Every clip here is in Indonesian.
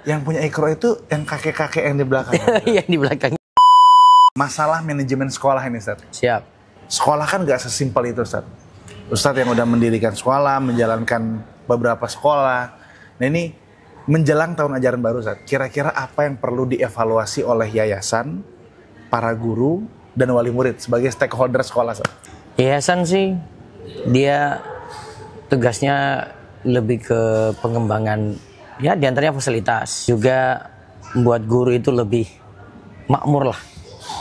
Yang punya Ikro itu yang kakek-kakek yang di belakang. Yang di belakang. Masalah manajemen sekolah ini, Ustaz. Siap. Sekolah kan gak sesimpel itu, Ustaz. Ustaz yang udah mendirikan sekolah, menjalankan beberapa sekolah. Nah ini menjelang tahun ajaran baru, Ustaz. Kira-kira apa yang perlu dievaluasi oleh yayasan, para guru, dan wali murid sebagai stakeholder sekolah, Ustaz? Yayasan sih, dia tugasnya lebih ke pengembangan, ya diantaranya fasilitas. Juga membuat guru itu lebih makmur lah.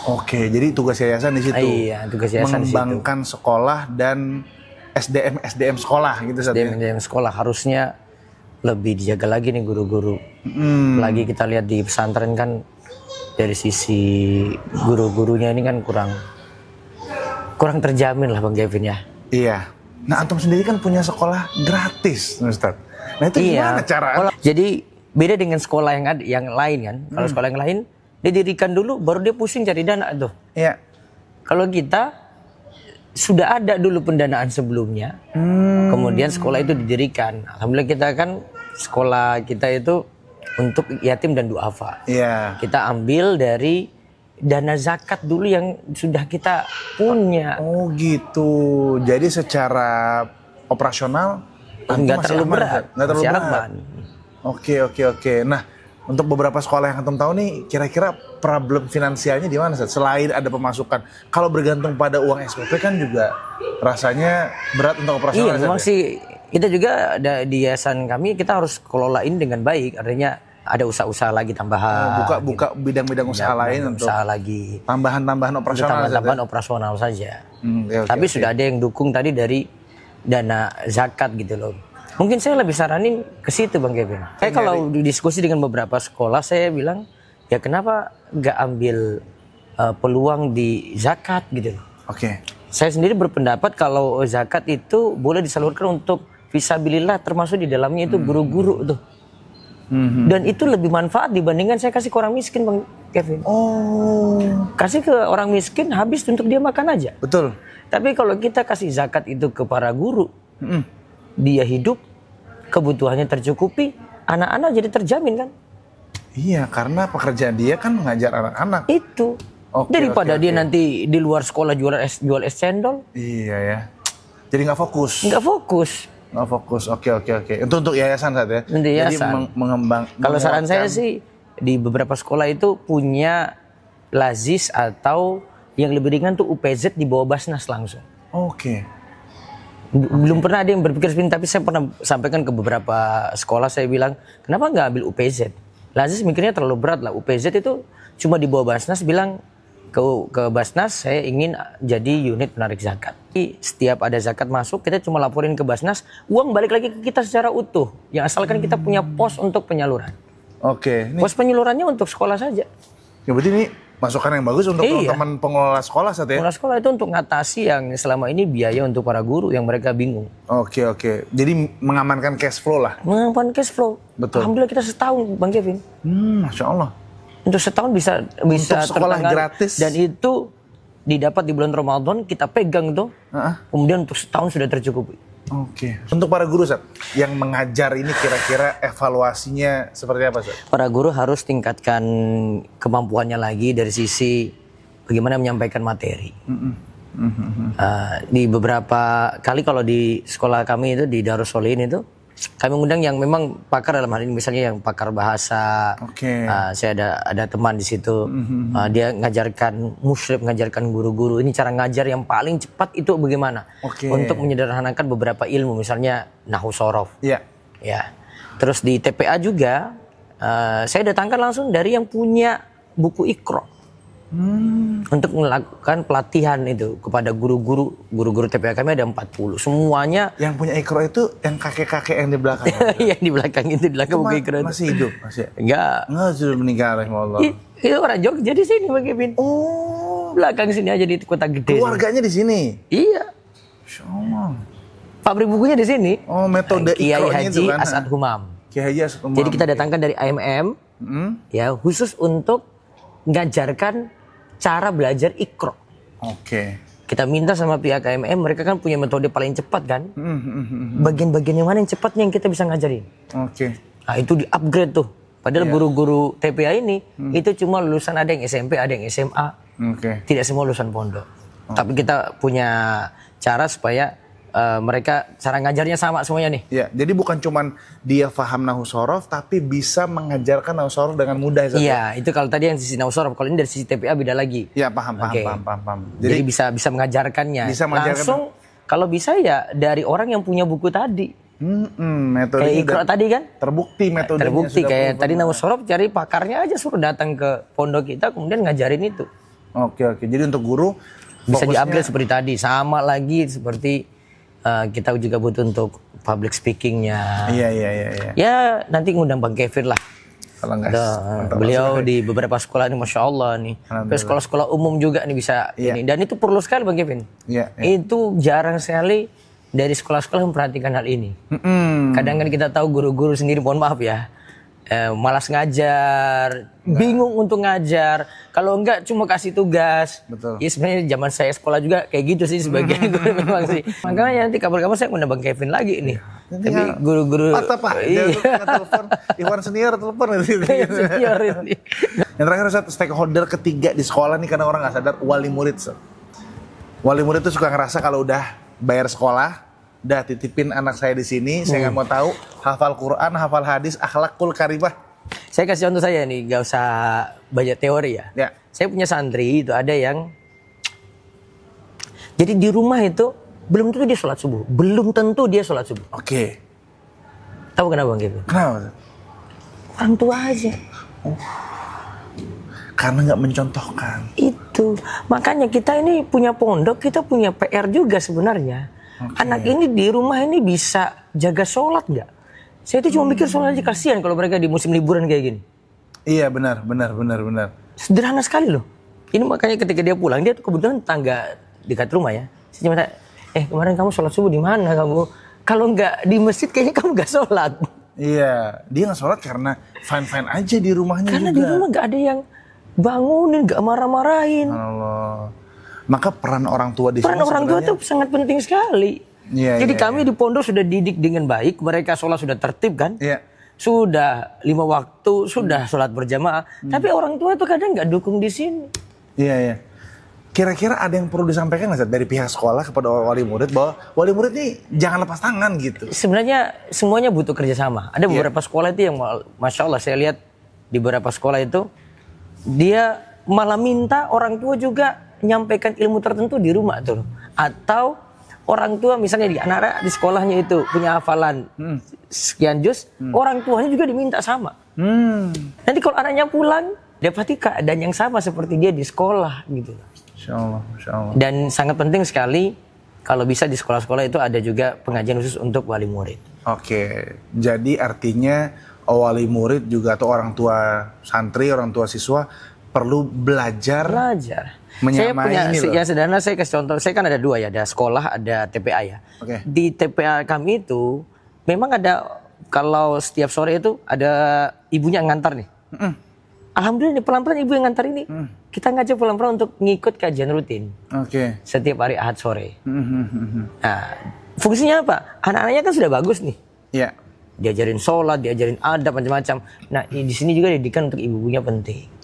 Oke, jadi tugas yayasan di situ. Iya, tugas yayasan di situ. Mengembangkan sekolah dan SDM sekolah gitu, Ustaz. SDM sekolah harusnya lebih dijaga lagi nih guru-guru. Lagi kita lihat di pesantren kan dari sisi guru-gurunya ini kan kurang terjamin lah Bang Kevin ya. Iya. Nah antum sendiri kan punya sekolah gratis, Ustaz. Nah itu gimana cara? Jadi beda dengan sekolah yang lain kan. Kalau sekolah yang lain dia didirikan dulu baru dia pusing cari dana tuh. Iya. Kalau kita sudah ada dulu pendanaan sebelumnya. Kemudian sekolah itu didirikan. Alhamdulillah kita kan sekolah kita itu untuk yatim dan duafa. Iya. Kita ambil dari dana zakat dulu yang sudah kita punya. Oh gitu. Jadi secara operasional nggak terlalu berat. Nggak terlalu berat. Oke. Nah untuk beberapa sekolah yang antum tahu nih, kira-kira problem finansialnya di mana, Ustaz? Selain ada pemasukan, kalau bergantung pada uang SPP kan juga rasanya berat untuk operasional. Iya, memang sih kita juga ada di yayasan kami kita harus kelolain dengan baik. Artinya ada usaha-usaha lagi tambahan. Buka bidang-bidang usaha lain untuk usaha lagi. Tambahan operasional. Tambahan operasional saja. Tapi sudah ada yang dukung tadi dari dana zakat gitu loh. Mungkin saya lebih saranin ke situ Bang Kevin. Saya kalau diskusi dengan beberapa sekolah saya bilang ya kenapa nggak ambil peluang di zakat gitu loh. Oke. Saya sendiri berpendapat kalau zakat itu boleh disalurkan untuk fisabilillah, termasuk di dalamnya itu guru-guru tuh. Dan itu lebih manfaat dibandingkan saya kasih ke orang miskin Bang Kevin. Oh. Kasih ke orang miskin habis untuk dia makan aja. Betul. Tapi kalau kita kasih zakat itu ke para guru, dia hidup, kebutuhannya tercukupi, anak-anak jadi terjamin kan? Iya, karena pekerjaan dia kan mengajar anak-anak. Itu. Daripada dia nanti di luar sekolah jual es cendol. Iya ya. Jadi nggak fokus. Oke. Itu untuk yayasan saja ya. Untuk yayasan. Jadi mengembang. Kalau saran saya sih di beberapa sekolah itu punya lazis atau yang lebih ringan tuh UPZ di bawah Basnas langsung. Oke. Belum pernah ada yang berpikir seperti ini, tapi saya pernah sampaikan ke beberapa sekolah, saya bilang kenapa nggak ambil UPZ? Lazis mikirnya terlalu berat lah. UPZ itu cuma di bawah Basnas, bilang ke Basnas saya ingin jadi unit penarik zakat. Jadi, setiap ada zakat masuk kita cuma laporin ke Basnas, uang balik lagi ke kita secara utuh. Yang asalkan kita punya pos untuk penyaluran. Oke. Pos penyalurannya untuk sekolah saja. Ya berarti ini masukan yang bagus untuk teman pengelola sekolah saat ya? Pengelola sekolah itu untuk ngatasi yang selama ini biaya untuk para guru yang mereka bingung. Oke. Jadi mengamankan cash flow lah. Mengamankan cash flow. Betul. Alhamdulillah kita setahun Bang Kevin. Masya Allah. Untuk setahun bisa untuk sekolah gratis. Dan itu didapat di bulan Ramadan, kita pegang tuh. Kemudian untuk setahun sudah tercukupi. Oke. Untuk para guru, Ustaz, yang mengajar ini kira-kira evaluasinya seperti apa, Ustaz? Para guru harus tingkatkan kemampuannya lagi dari sisi bagaimana menyampaikan materi. Di beberapa kali kalau di sekolah kami itu di Darus Solihin itu kami mengundang yang memang pakar dalam hal ini, misalnya yang pakar bahasa. Saya ada teman di situ. Dia ngajarkan musyrif, ngajarkan guru-guru. Ini cara ngajar yang paling cepat itu bagaimana? Untuk menyederhanakan beberapa ilmu, misalnya nahwu shorof. Iya. Ya. Terus di TPA juga saya datangkan langsung dari yang punya buku Iqra. Untuk melakukan pelatihan itu kepada guru-guru TPA kami ada 40. Semuanya yang punya Iqra itu yang kakek-kakek yang di belakang. Yang di belakang itu di belakang buku Iqra. Masih hidup, masih? Enggak, sudah meninggal rahimahullah. Itu orang Jogja di sini Bang Kevin. Belakang sini aja di kota gede. Keluarganya di sini. Iya. Insyaallah. Pabrik bukunya di sini. Metode Iqra itu kan. Asad Humam. Kiai Haji Asad Humam. Jadi kita datangkan dari AMM. Ya, khusus untuk ngajarkan cara belajar Iqra. Kita minta sama pihak KMM, mereka kan punya metode paling cepat kan. Bagian-bagian yang mana yang cepatnya yang kita bisa ngajarin. Oke. Nah itu di upgrade tuh. Padahal guru-guru TPA ini itu cuma lulusan, ada yang SMP, ada yang SMA. Tidak semua lulusan pondok. Tapi kita punya cara supaya mereka cara ngajarnya sama semuanya nih. Ya, jadi bukan cuman dia paham nahwu shorof, tapi bisa mengajarkan nahwu shorof dengan mudah. Iya, itu kalau tadi yang sisi nahwu shorof, kalau ini dari sisi TPA beda lagi. Ya, paham. Jadi bisa mengajarkannya. Bisa mengajarkan langsung kalau bisa ya dari orang yang punya buku tadi. Metodenya kayak Iqra tadi kan? Terbukti metodenya. Terbukti kayak tadi nahwu shorof, cari pakarnya aja, suruh datang ke pondok kita kemudian ngajarin itu. Oke. Jadi untuk guru bisa di-upgrade seperti tadi. Sama lagi seperti kita juga butuh untuk public speakingnya. Iya. Ya nanti ngundang Bang Kevin lah. Kalau enggak, beliau di beberapa sekolah ini Masya Allah nih. Sekolah-sekolah umum juga nih bisa ini. Dan itu perlu sekali Bang Kevin. Itu jarang sekali dari sekolah-sekolah memperhatikan hal ini. Kadang kan kita tahu guru-guru sendiri, mohon maaf ya, malas ngajar, bingung untuk ngajar. Kalau enggak cuma kasih tugas. Betul. Ya sebenarnya zaman saya sekolah juga kayak gitu sih sebagian guru memang sih. Makanya nanti kabar-kabar saya undang Bang Kevin lagi nih. Tapi guru-guru Pak. Telepon Iwan senior telepon senior ini. Yang terakhir stakeholder ketiga di sekolah nih, karena orang nggak sadar, wali murid. Wali murid tuh suka ngerasa kalau udah bayar sekolah, udah titipin anak saya di sini, saya nggak mau tahu hafal Quran, hafal hadis, akhlakul karimah. Saya kasih contoh saya nih, gak usah banyak teori ya. Saya punya santri itu ada yang, jadi di rumah itu belum tentu dia sholat subuh, Oke. Tahu kenapa Bang Kevin? Kenapa? Orang tua aja. Karena nggak mencontohkan. Itu makanya kita ini punya pondok, kita punya PR juga sebenarnya. Anak ini di rumah ini bisa jaga sholat nggak? Saya itu cuma mikir sholat aja, kasihan kalau mereka di musim liburan kayak gini. Iya benar. Sederhana sekali loh. Ini makanya ketika dia pulang, dia tuh kebetulan tangga dekat rumah ya. Saya cuma tanya, kemarin kamu sholat subuh di mana kamu? Kalau nggak di masjid kayaknya kamu nggak sholat. Iya, dia nggak sholat karena fine aja di rumahnya. Karena juga. Di rumah nggak ada yang bangunin, nggak marah-marahin. Allah. Maka peran orang tua di sini peran orang tua itu sangat penting sekali. Jadi kami di pondok sudah didik dengan baik, mereka sholat sudah tertib kan, sudah 5 waktu, sudah sholat berjamaah. Tapi orang tua itu kadang nggak dukung di sini. Iya. Kira-kira ada yang perlu disampaikan nggak dari pihak sekolah kepada wali murid bahwa wali murid ini jangan lepas tangan gitu? Sebenarnya semuanya butuh kerjasama. Ada beberapa sekolah itu yang Masya Allah saya lihat di beberapa sekolah itu dia malah minta orang tua juga menyampaikan ilmu tertentu di rumah tuh, atau orang tua misalnya di anak-anak di sekolahnya itu punya hafalan sekian juz, orang tuanya juga diminta sama. Nanti kalau anaknya pulang, dapati keadaan yang sama seperti dia di sekolah gitu. Masya Allah. Dan sangat penting sekali kalau bisa di sekolah-sekolah itu ada juga pengajian khusus untuk wali murid. Oke, jadi artinya wali murid juga atau orang tua santri, orang tua siswa perlu belajar. Saya punya yang sederhana, saya kasih contoh. Saya kan ada 2 ya, ada sekolah, ada TPA ya. Di TPA kami itu memang ada, kalau setiap sore itu ada ibunya yang ngantar nih. Alhamdulillah nih, pelan-pelan ibu yang ngantar ini. Kita ngajak pelan-pelan untuk ngikut kajian rutin. Setiap hari Ahad sore. Nah, fungsinya apa? Anak-anaknya kan sudah bagus nih. Diajarin sholat, diajarin adab, macam-macam. Nah, di sini juga didikan untuk ibu-ibunya penting.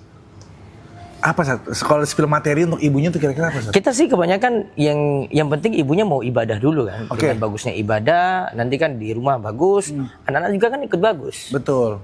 Apa kalau spill materi untuk ibunya tuh kira-kira apa? Kita sih kebanyakan yang penting ibunya mau ibadah dulu kan. Dengan bagusnya ibadah, nanti kan di rumah bagus, anak-anak juga kan ikut bagus. Betul.